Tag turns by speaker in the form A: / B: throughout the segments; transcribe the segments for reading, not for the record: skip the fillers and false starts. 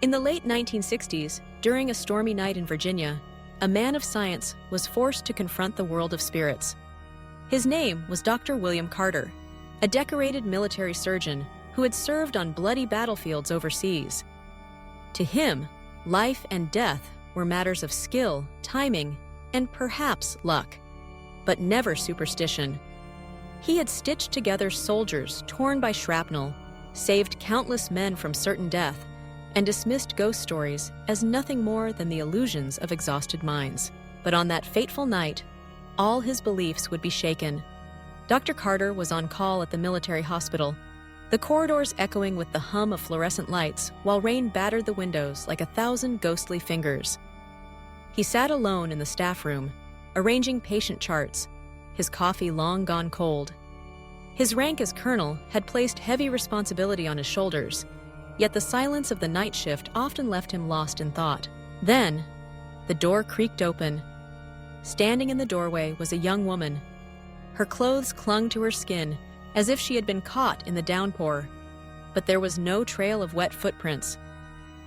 A: In the late 1960s, during a stormy night in Virginia, a man of science was forced to confront the world of spirits. His name was Dr. William Carter, a decorated military surgeon who had served on bloody battlefields overseas. To him, life and death were matters of skill, timing, and perhaps luck, but never superstition. He had stitched together soldiers torn by shrapnel, saved countless men from certain death, and dismissed ghost stories as nothing more than the illusions of exhausted minds. But on that fateful night, all his beliefs would be shaken. Dr. Carter was on call at the military hospital, the corridors echoing with the hum of fluorescent lights while rain battered the windows like 1,000 ghostly fingers. He sat alone in the staff room, arranging patient charts, his coffee long gone cold. His rank as colonel had placed heavy responsibility on his shoulders, yet the silence of the night shift often left him lost in thought. Then, the door creaked open. Standing in the doorway was a young woman. Her clothes clung to her skin as if she had been caught in the downpour, but there was no trail of wet footprints.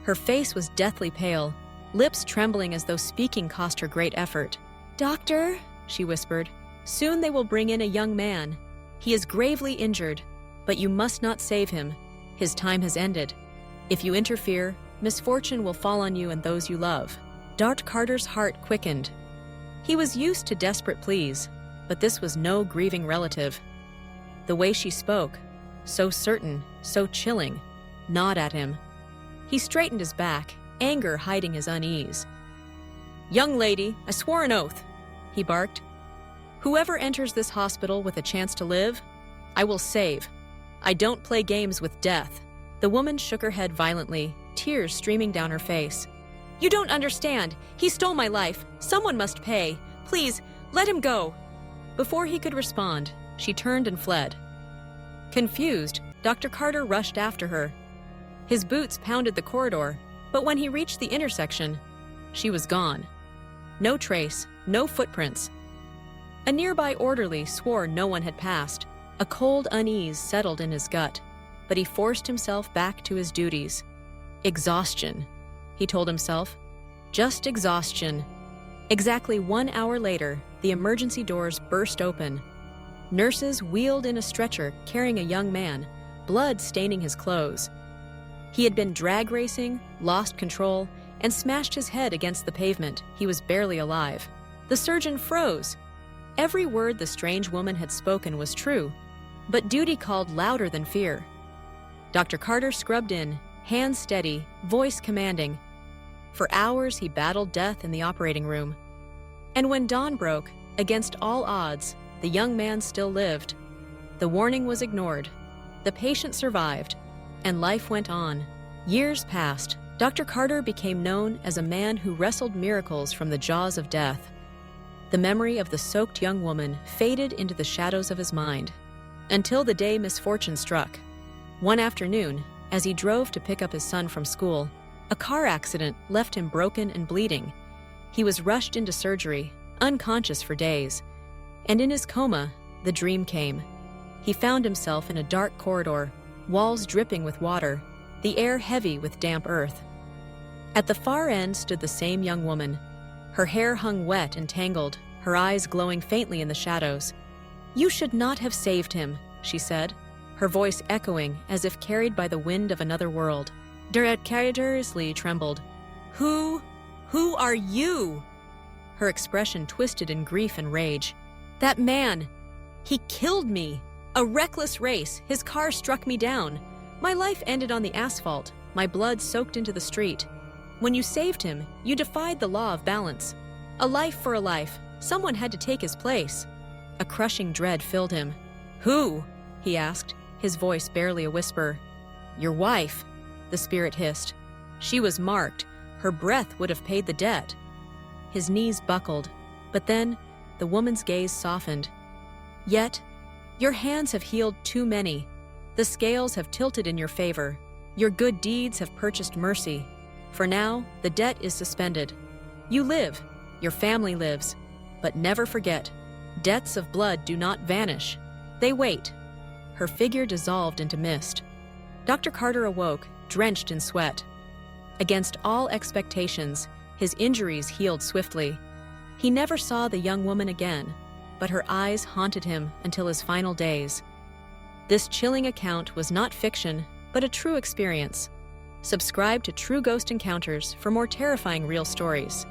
A: Her face was deathly pale, lips trembling as though speaking cost her great effort. "Doctor," she whispered, "soon they will bring in a young man. He is gravely injured, but you must not save him. His time has ended. If you interfere, misfortune will fall on you and those you love." Dr. Carter's heart quickened. He was used to desperate pleas, but this was no grieving relative. The way she spoke, so certain, so chilling, gnawed at him. He straightened his back, anger hiding his unease. "Young lady, I swore an oath," he barked. "Whoever enters this hospital with a chance to live, I will save. I don't play games with death." The woman shook her head violently, tears streaming down her face. "You don't understand. He stole my life. Someone must pay. Please, let him go." Before he could respond, she turned and fled. Confused, Dr. Carter rushed after her. His boots pounded the corridor, but when he reached the intersection, she was gone. No trace, no footprints. A nearby orderly swore no one had passed. A cold unease settled in his gut, but he forced himself back to his duties. Exhaustion, he told himself. Just exhaustion. Exactly 1 hour later, the emergency doors burst open. Nurses wheeled in a stretcher carrying a young man, blood staining his clothes. He had been drag racing, lost control, and smashed his head against the pavement. He was barely alive. The surgeon froze. Every word the strange woman had spoken was true, but duty called louder than fear. Dr. Carter scrubbed in, hands steady, voice commanding. For hours he battled death in the operating room. And when dawn broke, against all odds, the young man still lived. The warning was ignored. The patient survived, and life went on. Years passed. Dr. Carter became known as a man who wrestled miracles from the jaws of death. The memory of the soaked young woman faded into the shadows of his mind, until the day misfortune struck. One afternoon, as he drove to pick up his son from school, a car accident left him broken and bleeding. He was rushed into surgery, unconscious for days. And in his coma, the dream came. He found himself in a dark corridor, walls dripping with water, the air heavy with damp earth. At the far end stood the same young woman. Her hair hung wet and tangled, her eyes glowing faintly in the shadows. "You should not have saved him," she said, her voice echoing as if carried by the wind of another world. Curiously trembled. Who are you?" Her expression twisted in grief and rage. "That man! He killed me! A reckless race, his car struck me down. My life ended on the asphalt, my blood soaked into the street. When you saved him, you defied the law of balance. A life for a life, someone had to take his place." A crushing dread filled him. "Who?" he asked, his voice barely a whisper. "Your wife," the spirit hissed. "She was marked. Her breath would have paid the debt." His knees buckled, but then the woman's gaze softened. "Yet, your hands have healed too many. The scales have tilted in your favor. Your good deeds have purchased mercy. For now, the debt is suspended. You live, your family lives, but never forget, debts of blood do not vanish. They wait." Her figure dissolved into mist. Dr. Carter awoke, drenched in sweat. Against all expectations, his injuries healed swiftly. He never saw the young woman again, but her eyes haunted him until his final days. This chilling account was not fiction, but a true experience. Subscribe to True Ghost Encounters for more terrifying real stories.